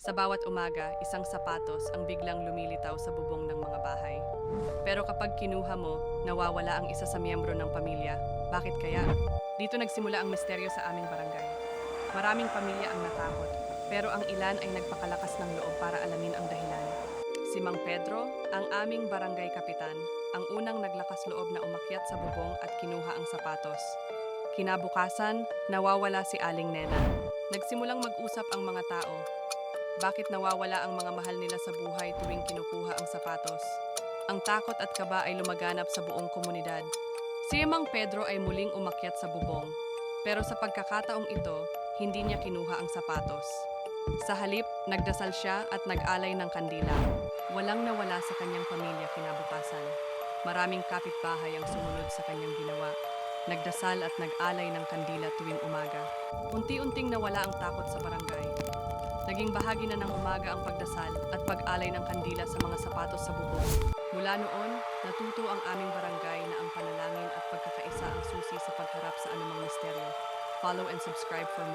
Sa bawat umaga, isang sapatos ang biglang lumilitaw sa bubong ng mga bahay. Pero kapag kinuha mo, nawawala ang isa sa miyembro ng pamilya. Bakit kaya? Dito nagsimula ang misteryo sa aming barangay. Maraming pamilya ang natakot, pero ang ilan ay nagpakalakas ng loob para alamin ang dahilan. Si Mang Pedro, ang aming barangay kapitan, ang unang naglakas loob na umakyat sa bubong at kinuha ang sapatos. Kinabukasan, nawawala si Aling Nena. Nagsimulang mag-usap ang mga tao. Bakit nawawala ang mga mahal nila sa buhay tuwing kinukuha ang sapatos? Ang takot at kaba ay lumaganap sa buong komunidad. Si Mang Pedro ay muling umakyat sa bubong. Pero sa pagkakataong ito, hindi niya kinuha ang sapatos. Sa halip, nagdasal siya at nag-alay ng kandila. Walang nawala sa kanyang pamilya kinabukasan. Maraming kapitbahay ang sumunod sa kanyang ginawa. Nagdasal at nag-alay ng kandila tuwing umaga. Unti-unting nawala ang takot sa barangay. Naging bahagi na ng umaga ang pagdasal at pag-alay ng kandila sa mga sapatos sa bubong. Mula noon, natuto ang aming barangay na ang panalangin at pagkakaisa ang susi sa pagharap sa anumang misteryo. Follow and subscribe for more.